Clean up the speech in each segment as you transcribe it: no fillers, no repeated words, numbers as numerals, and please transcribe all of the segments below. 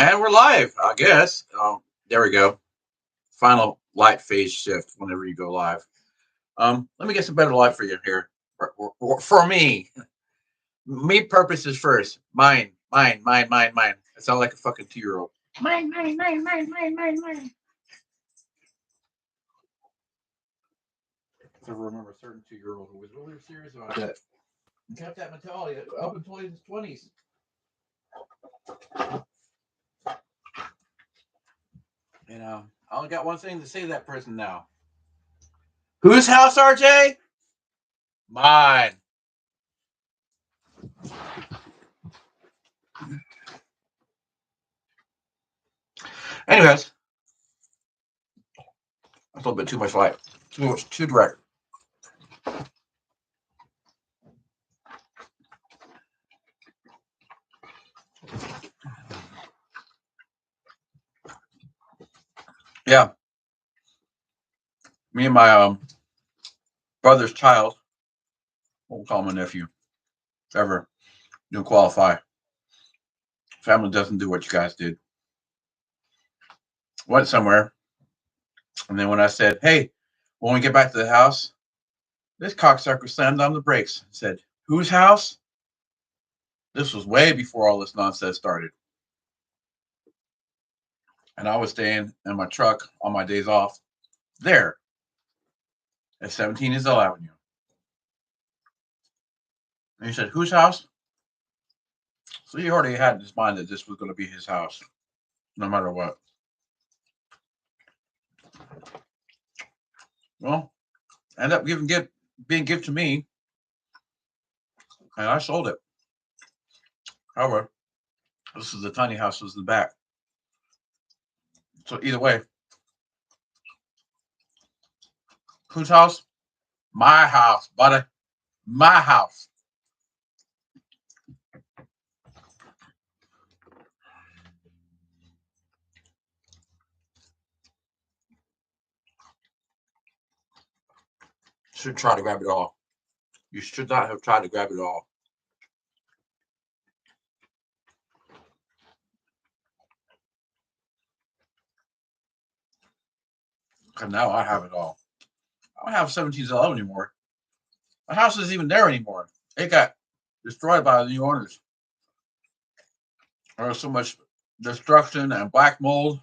And we're live, I guess. There we go. Final light phase shift whenever you go live. Let me get some better light for you here. For me, purpose is first. Mine. I sound like a fucking 2 year old. Mine. I remember a certain 2 year old who was really serious about that. He kept that mentality up until his 20s. And I only got one thing to say to that person now. Whose house, RJ? Mine. Anyways, that's a little bit too much light. Too direct. Yeah. Me and my brother's child, we'll call him a nephew, if ever you qualify. Family doesn't do what you guys did. Went somewhere, and then when I said, "Hey, when we get back to the house," this cocksucker slammed on the brakes and said, "Whose house?" This was way before all this nonsense started. And I was staying in my truck on my days off there at 17 Isle Avenue. And he said, "Whose house?" So he already had in his mind that this was going to be his house, no matter what. Well, ended up being given to me, and I sold it. However, this is the tiny house was in the back. So either way, whose house? My house, buddy. My house. Should try to grab it all. You should not have tried to grab it all. Because now I have it all. I don't have 1711 anymore. My house isn't even there anymore. It got destroyed by the new owners. There was so much destruction and black mold.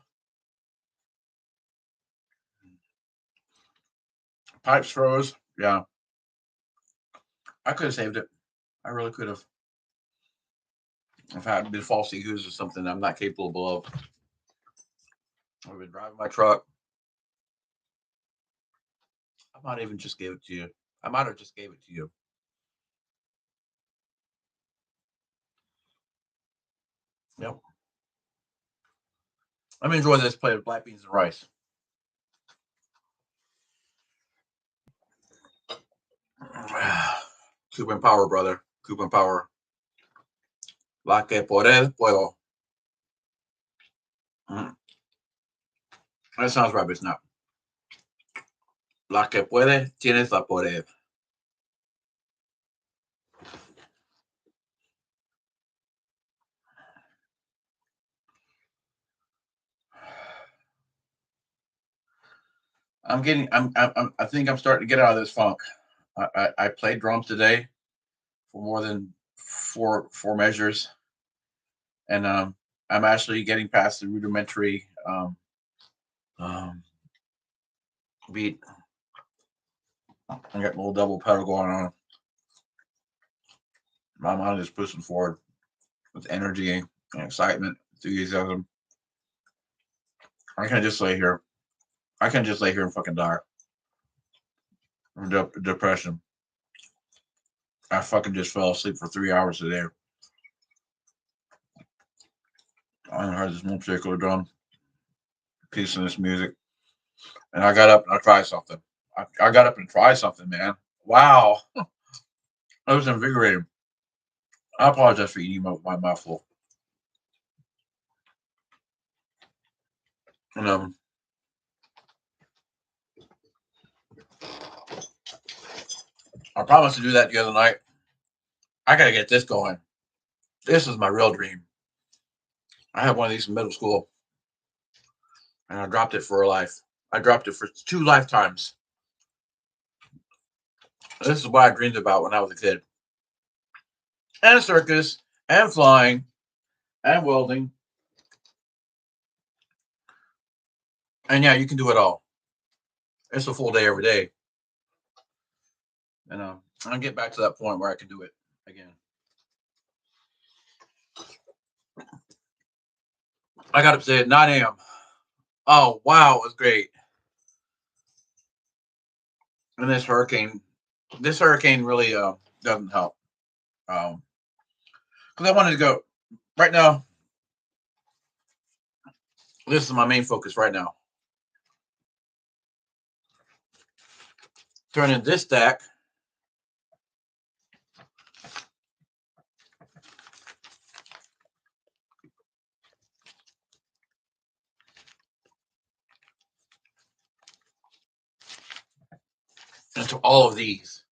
Pipes froze. Yeah. I could have saved it. I really could have. If I hadn't been falsely accused of something I'm not capable of. I've been driving my truck. I might even just gave it to you. I might have just gave it to you. Yep. Let me enjoy this plate of black beans and rice. Cuban power, brother. Cuban power. La que por él puedo. That sounds right, but it's not. La que puede, tienes la poder. I think I'm starting to get out of this funk. I played drums today for more than four measures, and I'm actually getting past the rudimentary um, beat. I got a little double pedal going on. My mind is pushing forward with energy and excitement, enthusiasm. I can't just lay here. I can't just lay here and fucking die from depression. I fucking just fell asleep for 3 hours today. I heard this one particular drum piece in this music, and I got up and I tried something. I got up and tried something, man. Wow, that was invigorating. I apologize for eating my mouthful. And I promised to do that the other night. I gotta get this going. This is my real dream. I had one of these in middle school, and I dropped it for a life. I dropped it for 2 lifetimes. This is what I dreamed about when I was a kid. And a circus, and flying, and welding. And yeah, you can do it all. It's a full day every day. And I'll get back to that point where I can do it again. I got up to at 9 a.m. Oh, wow, it was great. And this hurricane really doesn't help. Because I wanted to go right now. This is my main focus right now. Turning this stack into all of these.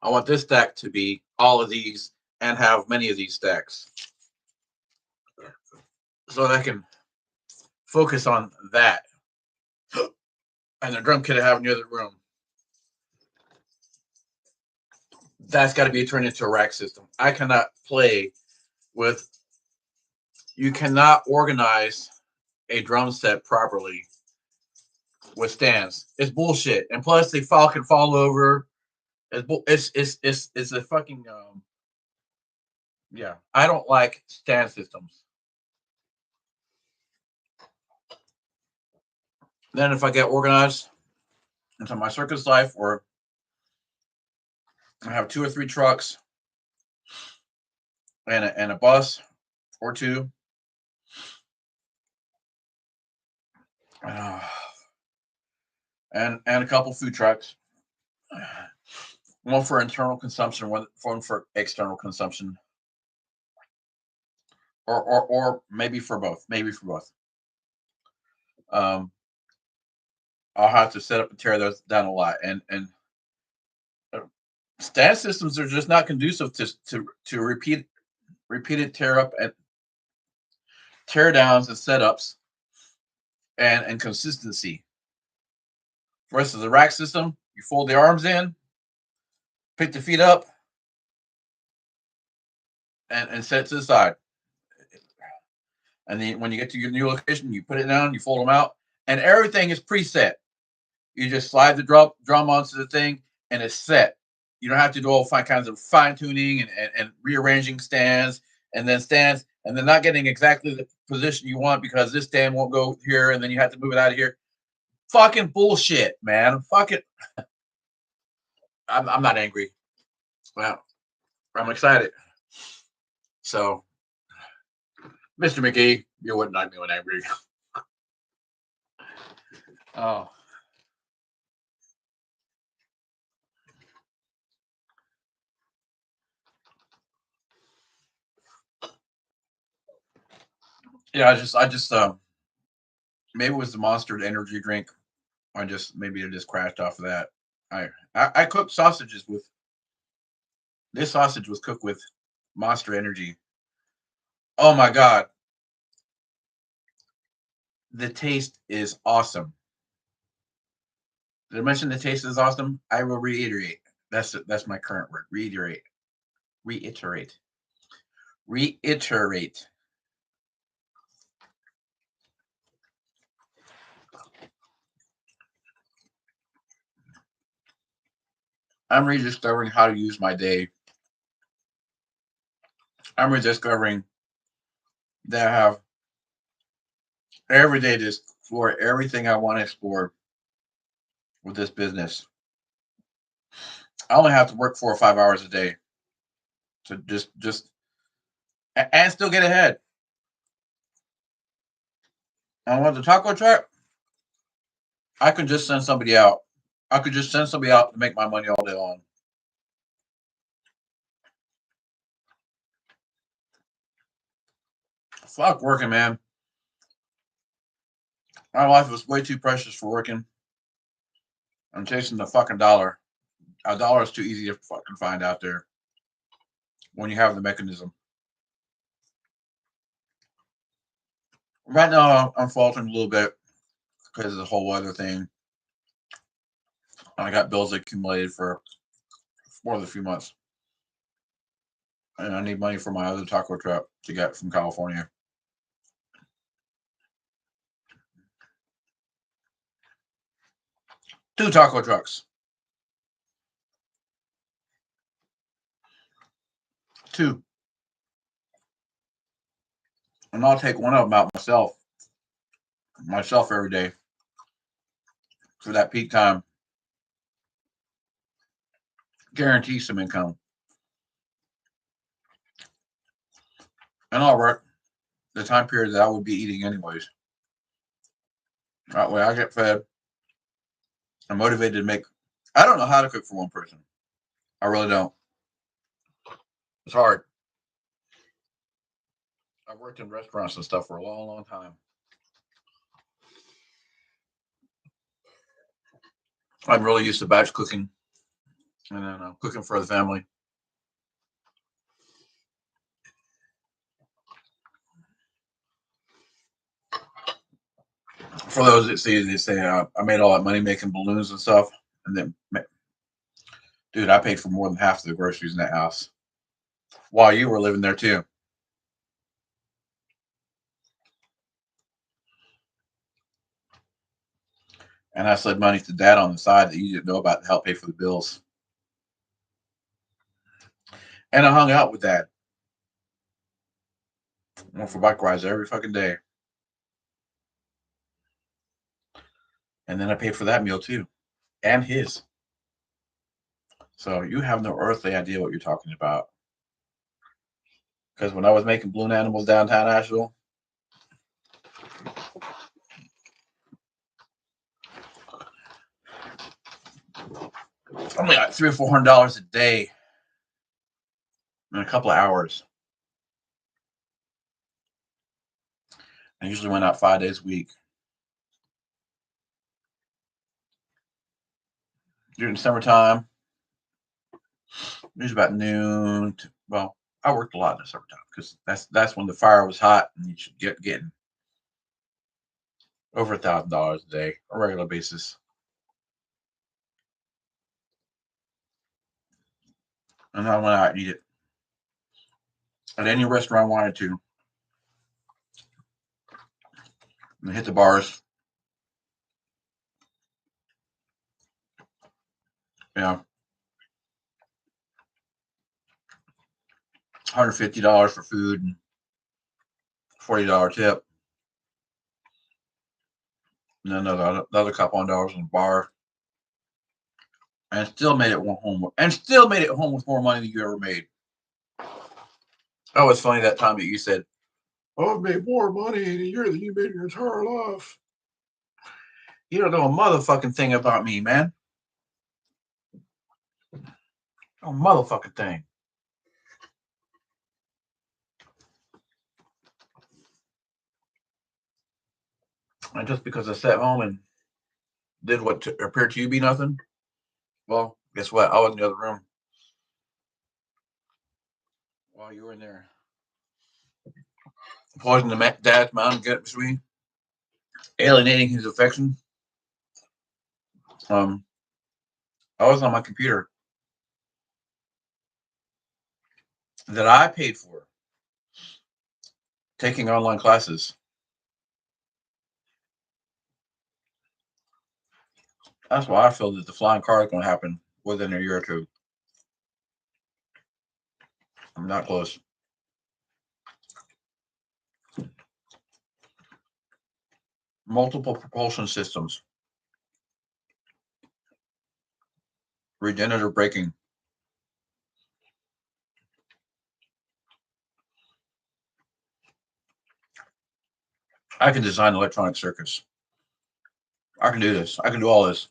I want this stack to be all of these and have many of these stacks. So that I can focus on that. And the drum kit I have in the other room. That's got to be turned into a rack system. I cannot play with. You cannot organize a drum set properly with stands. It's bullshit. And plus, they can fall over. It's a fucking yeah. I don't like stand systems. Then if I get organized into my circus life, or I have 2 or 3 trucks and a bus or two, and a couple food trucks, one for internal consumption, one for external consumption, or maybe for both. Maybe for both. I'll have to set up and tear those down a lot, and stand systems are just not conducive to repeated tear downs and setups and consistency. Versus the rack system, you fold the arms in, pick the feet up, and set it to the side. And then when you get to your new location, you put it down, you fold them out, and everything is preset. You just slide the drum onto the thing, and it's set. You don't have to do all kinds of fine tuning and rearranging stands, and then not getting exactly the position you want because this stand won't go here, and then you have to move it out of here. Fucking bullshit, man. Fuck it. I'm not angry. Well, I'm excited. So, Mr. McGee, you wouldn't like me when angry. Oh. Yeah, I just maybe it was the Monster energy drink. Maybe it just crashed off of that. I cooked sausages with this sausage was cooked with Monster Energy. Oh my god, the taste is awesome. Did I mention the taste is awesome? I will reiterate. That's my current word. Reiterate. Reiterate. Reiterate. I'm rediscovering how to use my day. I'm rediscovering that I have every day to explore everything I want to explore with this business. I only have to work 4 or 5 hours a day to just and still get ahead. I want the taco truck. I could just send somebody out. I could just send somebody out to make my money all day long. Fuck working, man. My life is way too precious for working. I'm chasing the fucking dollar. A dollar is too easy to fucking find out there when you have the mechanism. Right now, I'm faltering a little bit because of the whole weather thing. I got bills accumulated for more than a few months, and I need money for my other taco truck to get from California. Two taco trucks. Two. And I'll take one of them out myself every day for that peak time. Guarantee some income. And I'll work the time period that I would be eating anyways. That way I get fed. I'm motivated to make. I don't know how to cook for one person. I really don't. It's hard. I've worked in restaurants and stuff for a long, long time. I'm really used to batch cooking and then cooking for the family. For those that see, they say I made all that money making balloons and stuff, and then, dude, I paid for more than half of the groceries in that house while you were living there too. And I slid money to dad on the side that you didn't know about to help pay for the bills. And I hung out with dad. Went for bike rides every fucking day. And then I paid for that meal too. And his. So you have no earthly idea what you're talking about. Because when I was making balloon animals downtown Asheville, only like $300 or $400 a day in a couple of hours. I usually went out 5 days a week. During the summertime, usually about noon. Well, I worked a lot in the summertime because that's when the fire was hot and you should getting over $1,000 a day on a regular basis. And I went out and eat it at any restaurant I wanted to. And hit the bars. Yeah, $150 for food and $40 tip. And then another couple of dollars in the bar. And still made it home. And still made it home with more money than you ever made. That was funny that time that you said, "Oh, I've made more money in a year than you made in your entire life." You don't know a motherfucking thing about me, man. A motherfucking thing. And just because I sat home and did what appeared to you be nothing, well, guess what? I was in the other room while you were in there. Poisoning the dad's mountain gut between, alienating his affection. Um, I was on my computer that I paid for, taking online classes. That's why I feel that the flying car is going to happen within a year or two. I'm not close. Multiple propulsion systems, regenerative braking. I can design electronic circuits. I can do this. I can do all this.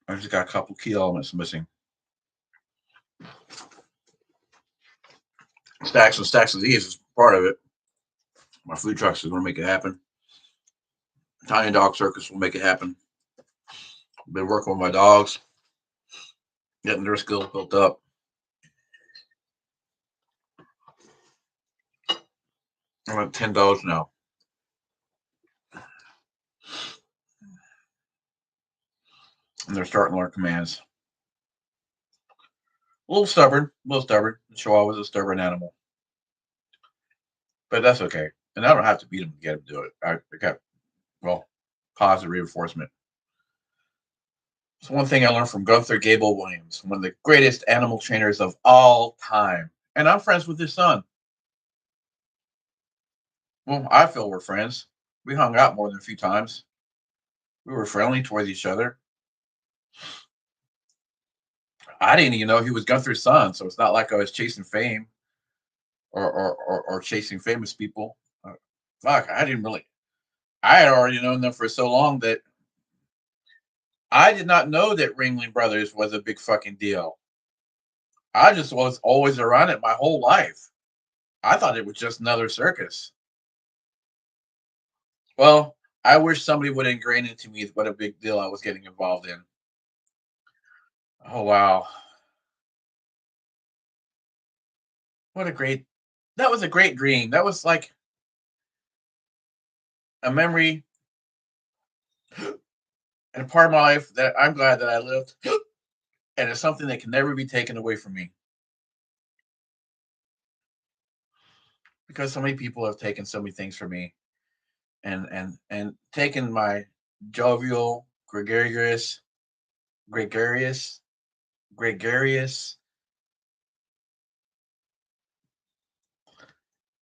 I just got a couple key elements missing. Stacks and stacks of these is part of it. My food trucks is going to make it happen. Tiny dog circus will make it happen. Been working with my dogs, getting their skills built up. I'm at $10 now. And they're starting to learn commands. A little stubborn, a little stubborn. The Chihuahua was a stubborn animal, but that's okay. And I don't have to beat him to get him to do it. I got, well, positive reinforcement. It's one thing I learned from Gunther Gable Williams, one of the greatest animal trainers of all time. And I'm friends with his son. Well, I feel we're friends. We hung out more than a few times. We were friendly towards each other. I didn't even know he was Gunther's son, so it's not like I was chasing fame or chasing famous people. Fuck, I didn't really. I had already known them for so long that I did not know that Ringling Brothers was a big fucking deal. I just was always around it my whole life. I thought it was just another circus. Well, I wish somebody would ingrain into me what a big deal I was getting involved in. Oh wow, what a great! That was a great dream. That was like a memory and a part of my life that I'm glad that I lived, and it's something that can never be taken away from me because so many people have taken so many things from me, and taken my jovial, gregarious, gregarious,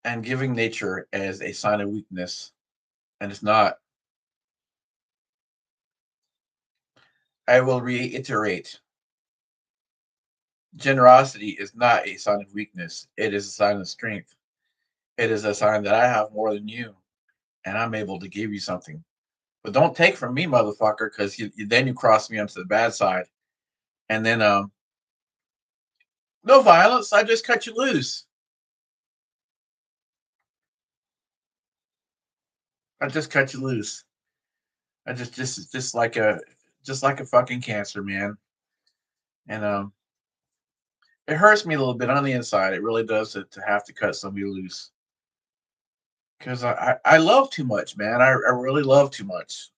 and giving nature as a sign of weakness, and it's not. I will reiterate: generosity is not a sign of weakness. It is a sign of strength. It is a sign that I have more than you, and I'm able to give you something. But don't take from me, motherfucker, because then you cross me onto the bad side. And then no violence. I just cut you loose. I just cut you loose. I just like a fucking cancer, man. And it hurts me a little bit on the inside. It really does to have to cut somebody loose because I love too much, man. I really love too much.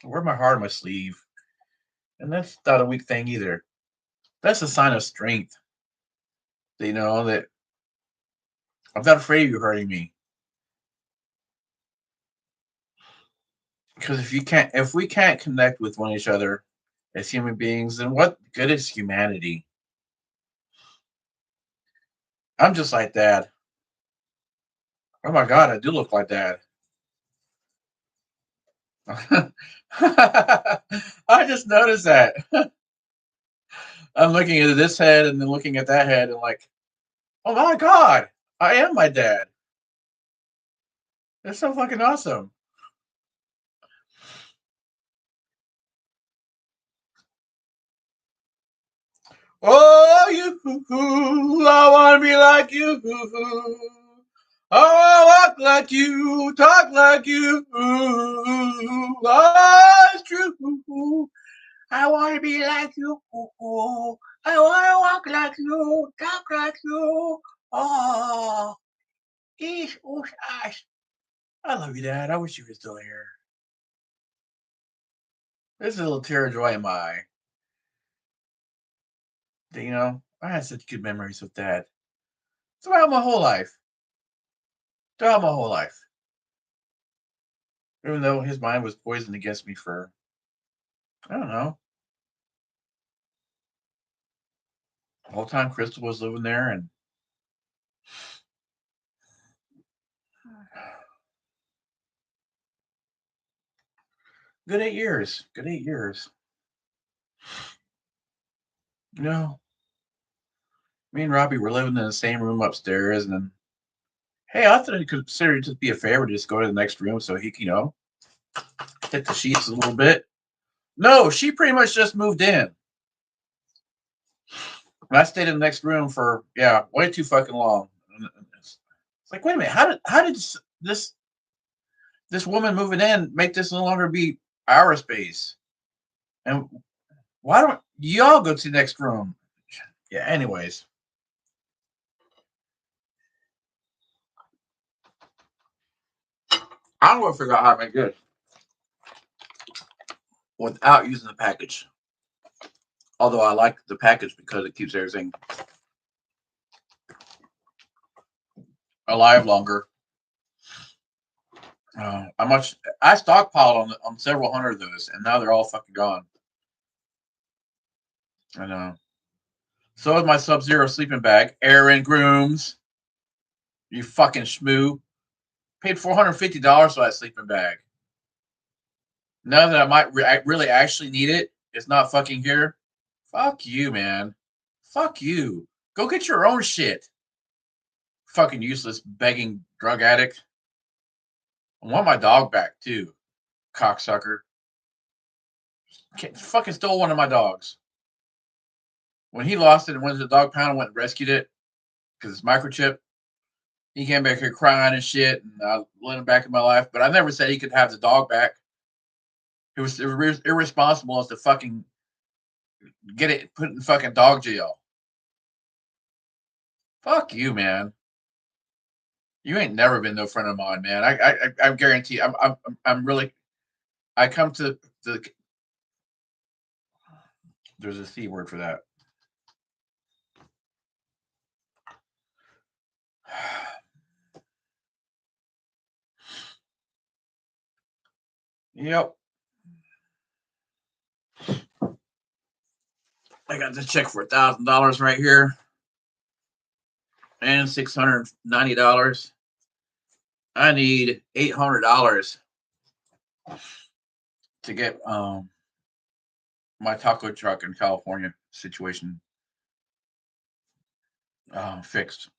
I wear my heart on my sleeve, and that's not a weak thing either. That's a sign of strength. You know that I'm not afraid of you hurting me. Because if we can't connect with one each other as human beings, then what good is humanity? I'm just like dad. Oh my god, I do look like dad. I just noticed that. I'm looking at this head and then looking at that head and like, oh my god, I am my dad. That's so fucking awesome. Oh, you, I want to be like you. Oh, walk like you, talk like you. Oh, it's true. I want to be like you. I want to walk like you, talk like you. Oh, ish, oosh, ash. I love you, Dad. I wish you were still here. There's a little tear of joy in my eye. You know, I had such good memories with Dad throughout my whole life. Throughout my whole life. Even though his mind was poisoned against me for, I don't know, the whole time Crystal was living there. And good 8 years. Good 8 years. You know, me and Robbie were living in the same room upstairs. And then, hey, I thought I'd consider it just be a favor to just go to the next room so he can, hit the sheets a little bit. No, she pretty much just moved in. And I stayed in the next room for, yeah, way too fucking long. And it's like, wait a minute, how did this woman moving in make this no longer be our space? And why don't y'all go to the next room? Yeah, anyways. I'm gonna figure out how to make this without using the package. Although I like the package because it keeps everything alive longer. How much I stockpiled on several hundred of those, and now they're all fucking gone. I know. So is my Sub-Zero sleeping bag. Aaron Grooms, you fucking schmoo. Paid $450 for that sleeping bag. Now that I might really actually need it, it's not fucking here. Fuck you, man. Fuck you. Go get your own shit. Fucking useless begging drug addict. I want my dog back too. Cocksucker. Fucking stole one of my dogs. When he lost it and went to the dog pound and went and rescued it because it's microchip, he came back here crying and shit, and I let him back in my life. But I never said he could have the dog back. It was irresponsible as to fucking get it put in fucking dog jail. Fuck you, man. You ain't never been no friend of mine, man. I guarantee. I'm really. I come to the. There's a C word for that. Yep. I got this check for $1,000 right here, and $690. I need $800 to get my taco truck in California situation fixed.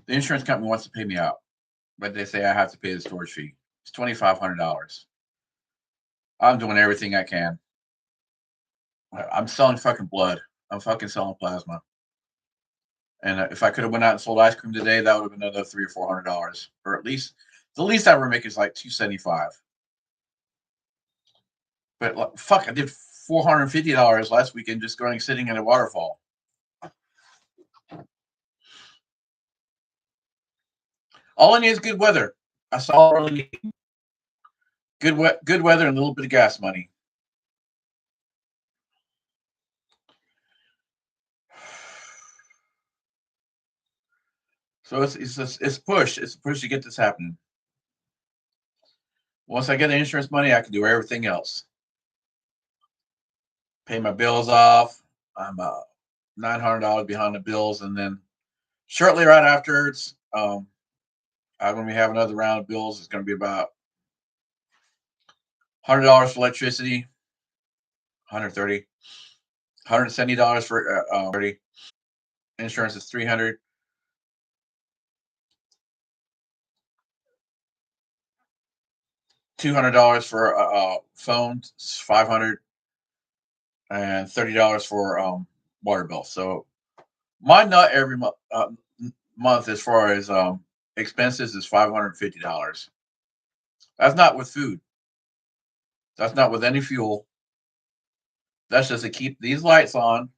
The insurance company wants to pay me out, but they say I have to pay the storage fee. It's $2,500. I'm doing everything I can. I'm selling fucking blood. I'm fucking selling plasma. And if I could have went out and sold ice cream today, that would have been another $300 or $400, or at least the least I ever make is like $275. But fuck, I did $450 last weekend just going sitting in a waterfall. All I need is good weather. That's all I really need. Good weather and a little bit of gas money. So it's push. It's a push to get this happening. Once I get the insurance money, I can do everything else. Pay my bills off. I'm $900 behind the bills, and then shortly right afterwards, when we have another round of bills, it's going to be about $100 for electricity, 130, $170 for 30. Insurance is 300. $200 for phone, 500, and $30 for water bill. So my nut every month as far as expenses is $550. That's not with food. That's not with any fuel. That's just to keep these lights on.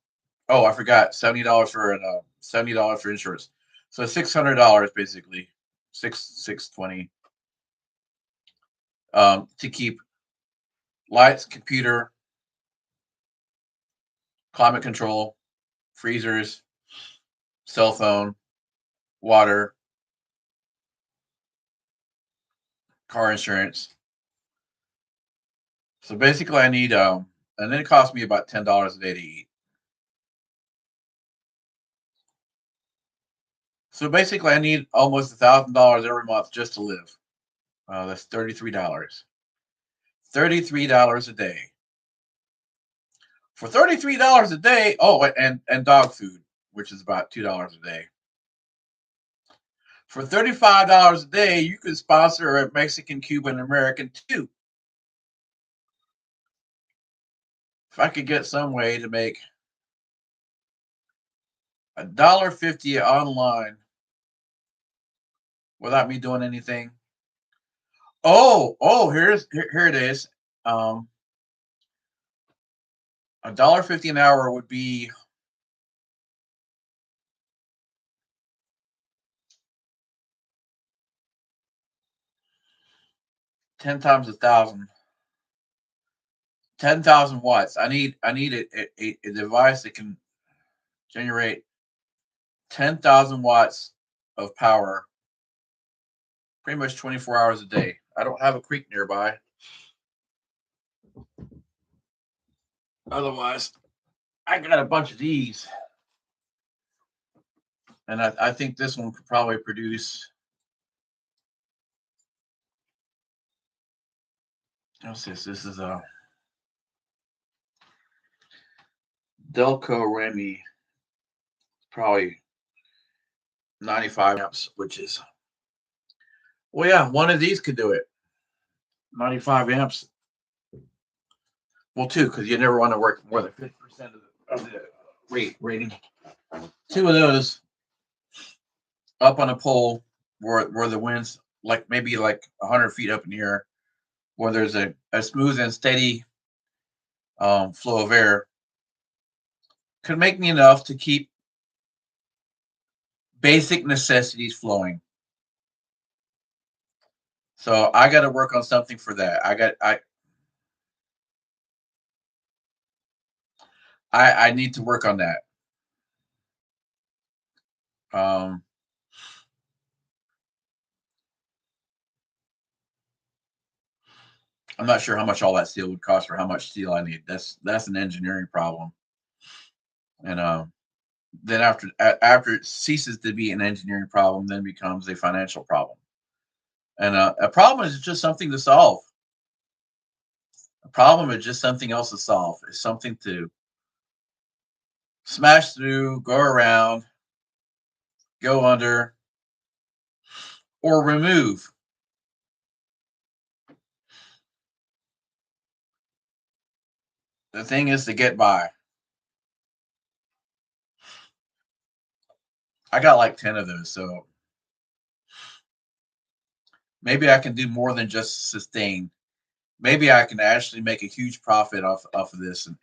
Oh, I forgot $70 for $70 for insurance. So $600 basically, 620 to keep lights, computer, climate control, freezers, cell phone, water, car insurance. So basically, I need and then it costs me about $10 a day to eat. So basically, I need almost $1,000 every month just to live. That's $33. $33 a day. For $33 a day, oh, and dog food, which is about $2 a day. For $35 a day, you could sponsor a Mexican, Cuban, American too. If I could get some way to make $1.50 online without me doing anything. Here it is. $1.50 an hour would be 10 times 1,000. 10,000 watts. I need a device that can generate 10,000 watts of power pretty much 24 hours a day. I don't have a creek nearby. Otherwise, I got a bunch of these. And I think this one could probably produce, what's this? This is a Delco Remy, probably 95 amps, which is, well, yeah, one of these could do it. 95 amps. Well, two, because you never want to work more than 50% of the rating. Two of those up on a pole where the wind's like maybe like 100 feet up in the air, where there's a smooth and steady flow of air, could make me enough to keep basic necessities flowing. So I got to work on something for that. I need to work on that. Um, I'm not sure how much all that steel would cost or how much steel I need. That's an engineering problem. And then after it ceases to be an engineering problem, then becomes a financial problem. And a problem is just something to solve. A problem is just something else to solve. It's something to smash through, go around, go under, or remove. The thing is to get by. I got like 10 of those, so maybe I can do more than just sustain. Maybe I can actually make a huge profit off of this and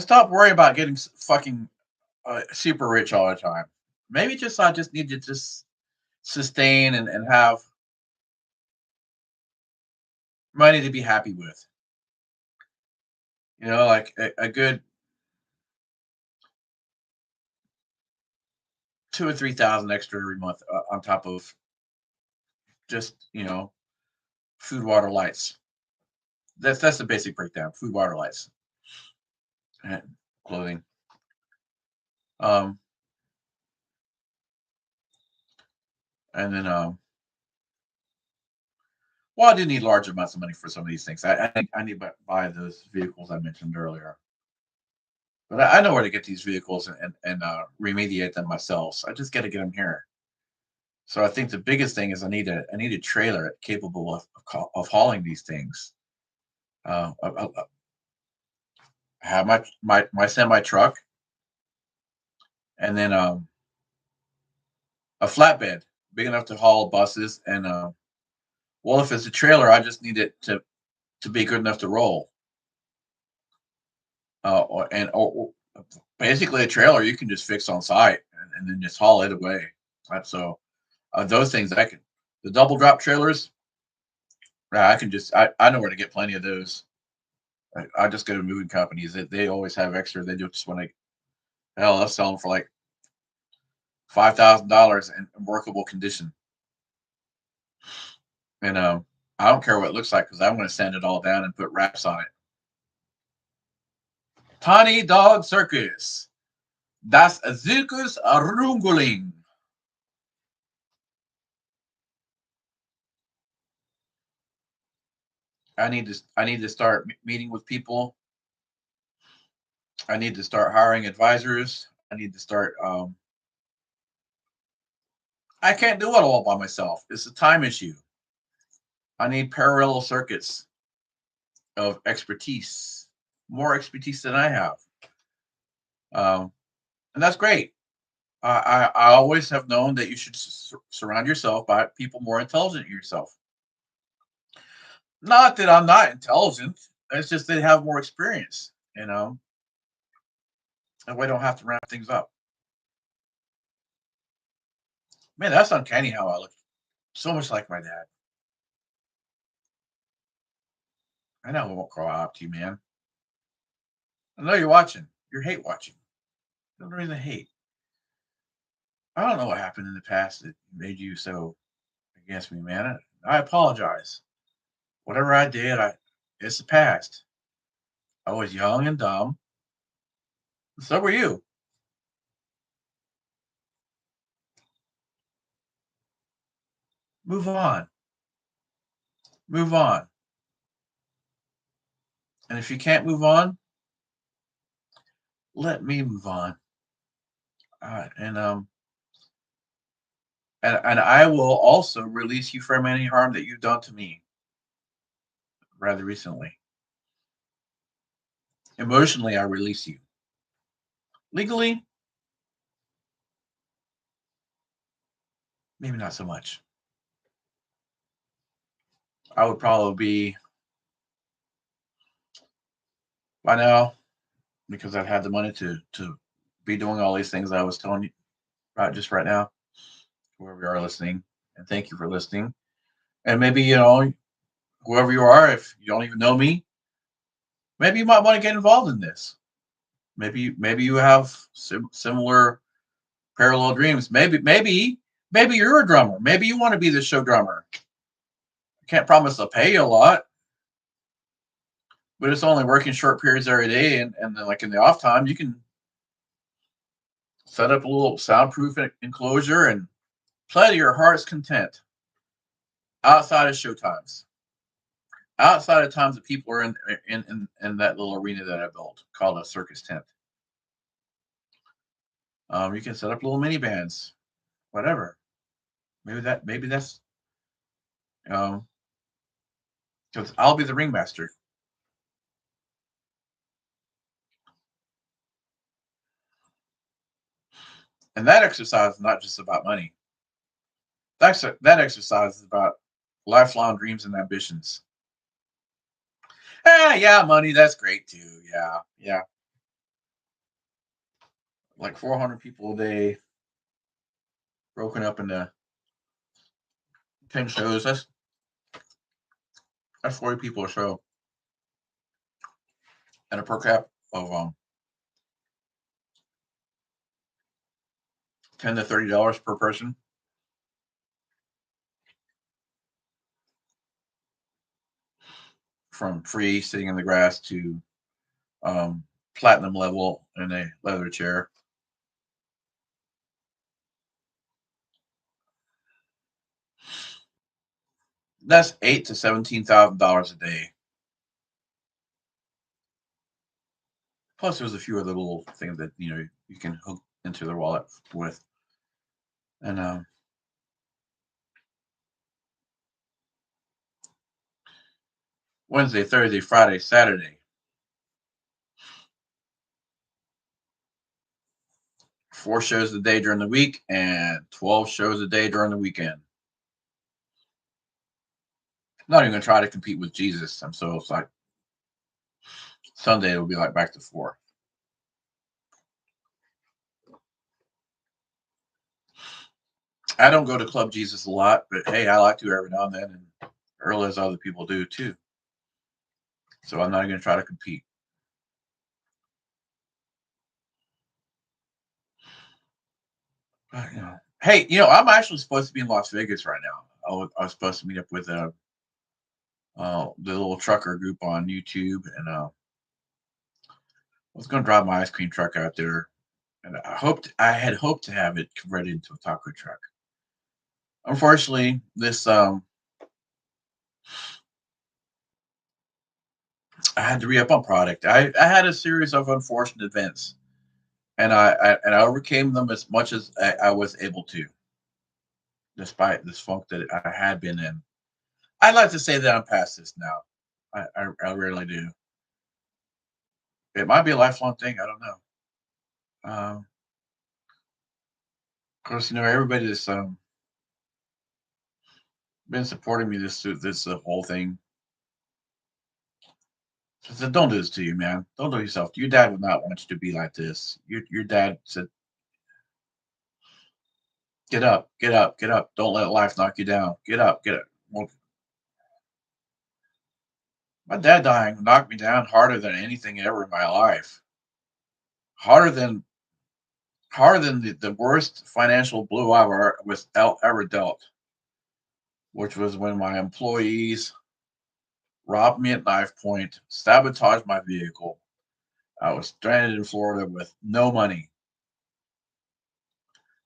stop worrying about getting fucking super rich all the time. Maybe just I just need to just sustain and have money to be happy with. Like a good 2 or 3 thousand extra every month on top of just food, water, lights. That's the basic breakdown: food, water, lights, and clothing. Um, and then well, I do need large amounts of money for some of these things. I need to buy those vehicles I mentioned earlier. But I know where to get these vehicles and remediate them myself. So I just got to get them here. So I think the biggest thing is I need a trailer capable of hauling these things. I have my semi truck, and then a flatbed big enough to haul buses. And well, if it's a trailer, I just need it to be good enough to roll. Or basically a trailer you can just fix on site and then just haul it away. So those things I can, the double drop trailers, I can just I know where to get plenty of those. I just go to moving companies. They always have extra. They just want to, hell, they'll sell them for like $5,000 in workable condition. And I don't care what it looks like because I'm going to sand it all down and put wraps on it. Tiny Dog Circus. Das Zirkus Rungeling. I need to start meeting with people. I need to start hiring advisors. I need to start. I can't do it all by myself. It's a time issue. I need parallel circuits of expertise, more expertise than I have, um, and that's great. I always have known that you should surround yourself by people more intelligent than yourself. Not that I'm not intelligent. It's just they have more experience, and we don't have to ramp things up. Man, that's uncanny how I look. So much like my dad. I know I won't crawl out to you, man. I know you're watching. You're hate watching. No reason to hate. I don't know what happened in the past that made you so against me, man. I apologize. Whatever I did, it's the past. I was young and dumb. So were you. Move on. Move on. And if you can't move on, let me move on. And I will also release you from any harm that you've done to me rather recently. Emotionally, I release you. Legally, maybe not so much. I would probably be by now because I've had the money to be doing all these things I was telling you about just right now, where we are listening. And thank you for listening. And maybe, whoever you are, if you don't even know me, maybe you might want to get involved in this. Maybe you have similar parallel dreams. Maybe you're a drummer. Maybe you want to be the show drummer. I can't promise they'll pay you a lot, but it's only working short periods every day, and then like in the off time, you can set up a little soundproof enclosure and play to your heart's content outside of show times. Outside of times that people are in that little arena that I built called a circus tent. You can set up little mini bands, whatever. Maybe that's um because I'll be the ringmaster. And that exercise is not just about money. That exercise is about lifelong dreams and ambitions. Yeah, money, that's great too. Yeah, yeah. Like 400 people a day, broken up into 10 shows. That's 40 people a show, and a per cap of 10 to $30 per person, from free sitting in the grass to um, platinum level in a leather chair. That's eight to $17,000 a day. Plus, there's a few other little things that you can hook into their wallet with. And Wednesday, Thursday, Friday, Saturday, 4 shows a day during the week and 12 shows a day during the weekend. I'm not even gonna try to compete with Jesus. It's like Sunday will be like back to four. I don't go to Club Jesus a lot, but hey, I like to every now and then, and early as other people do too. So I'm not going to try to compete. But, hey, I'm actually supposed to be in Las Vegas right now. I was supposed to meet up with the little trucker group on YouTube, and I was going to drive my ice cream truck out there, and I had hoped to have it converted into a taco truck. Unfortunately, this I had to re up on product. I had a series of unfortunate events, and I overcame them as much as I was able to, despite this funk that I had been in. I'd like to say that I'm past this now. I really do. It might be a lifelong thing. I don't know. Of course, everybody that's been supporting me this whole thing. I said, don't do this to you, man. Don't do it yourself. Your dad would not want you to be like this. Your dad said Get up, get up, get up. Don't let life knock you down. Get up, get up. Well, my dad dying knocked me down harder than anything ever in my life. Harder than the worst financial blow I ever dealt, which was when my employees robbed me at knife point, sabotaged my vehicle. I was stranded in Florida with no money.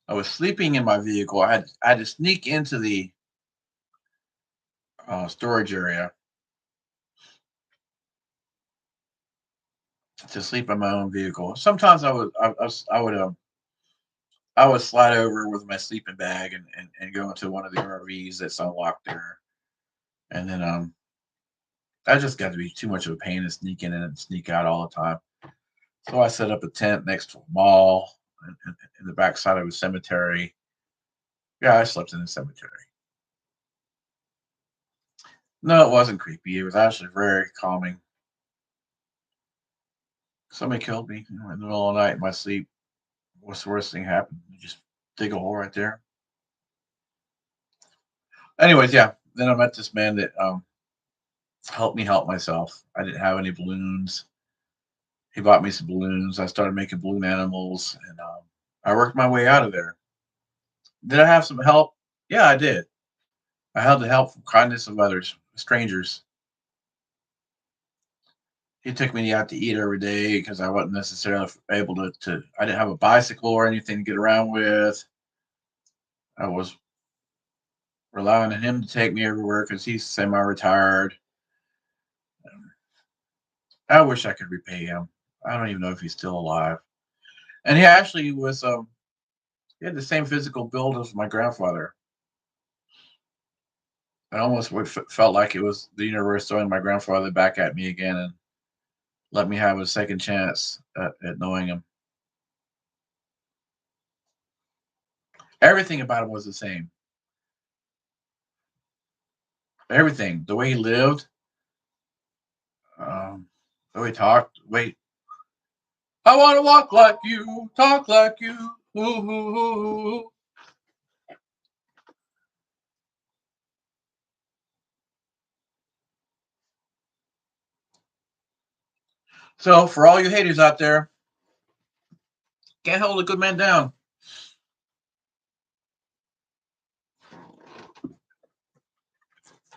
I was sleeping in my vehicle. I had to sneak into the storage area to sleep in my own vehicle. Sometimes I would slide over with my sleeping bag and go into one of the RVs that's unlocked there. And then I just got to be too much of a pain to sneak in and sneak out all the time. So I set up a tent next to a mall in the backside of a cemetery. Yeah, I slept in the cemetery. No, it wasn't creepy. It was actually very calming. Somebody killed me, in the middle of the night in my sleep. What's the worst thing happened? You just dig a hole right there. Anyways, yeah. Then I met this man that helped me help myself. I didn't have any balloons. He bought me some balloons. I started making balloon animals, and I worked my way out of there. Did I have some help? Yeah, I did. I had the help from kindness of others, strangers. He took me out to eat every day because I wasn't necessarily able to. I didn't have a bicycle or anything to get around with. I was relying on him to take me everywhere because he's semi-retired. I wish I could repay him. I don't even know if he's still alive. And he actually was. He had the same physical build as my grandfather. I almost felt like it was the universe throwing my grandfather back at me again and let me have a second chance at knowing him. Everything about him was the same. Everything, the way he lived, um, the way he talked. Wait, I want to walk like you, talk like you. Ooh, ooh, ooh, ooh. So, for all you haters out there, can't hold a good man down.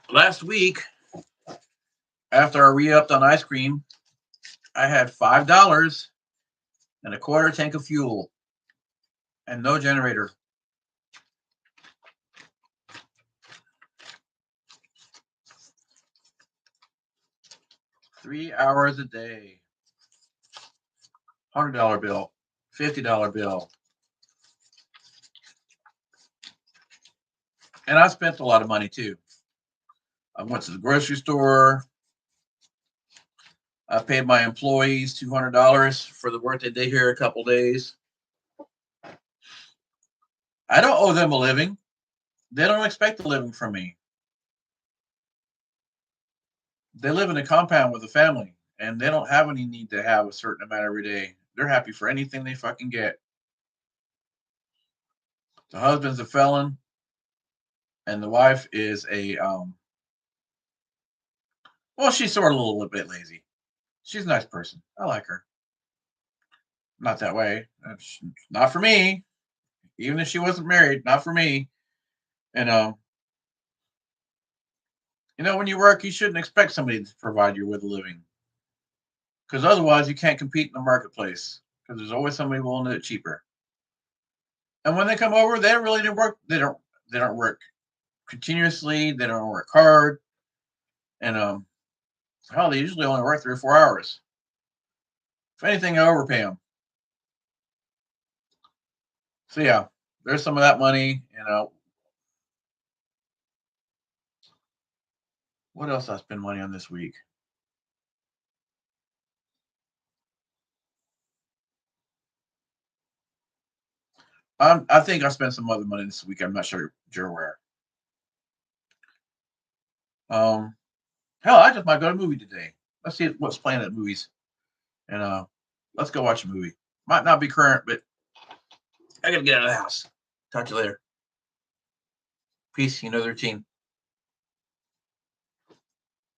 Last week, after I re-upped on ice cream, I had $5 and a quarter tank of fuel and no generator. 3 hours a day. $100 bill, $50 bill. And I spent a lot of money too. I went to the grocery store. I paid my employees $200 for the work they did here a couple days. I don't owe them a living. They don't expect a living from me. They live in a compound with a family and they don't have any need to have a certain amount every day. They're happy for anything they fucking get. The husband's a felon and the wife is a well, she's sort of a little bit lazy. She's a nice person. I like her. Not that way. Not for me. Even if she wasn't married, not for me. And when you work, you shouldn't expect somebody to provide you with a living, because otherwise you can't compete in the marketplace. Because there's always somebody willing to do it cheaper. And when they come over, they really don't work. They don't work continuously. They don't work hard. And hell, they usually only work 3 or 4 hours. If anything, I overpay them. So yeah, there's some of that money. What else I spend money on this week? I think I spent some other money this week. I'm not sure where. Um, Hell, I just might go to a movie today. Let's see what's playing at movies, and let's go watch a movie. Might not be current, but I gotta get out of the house. Talk to you later. Peace. You know the routine.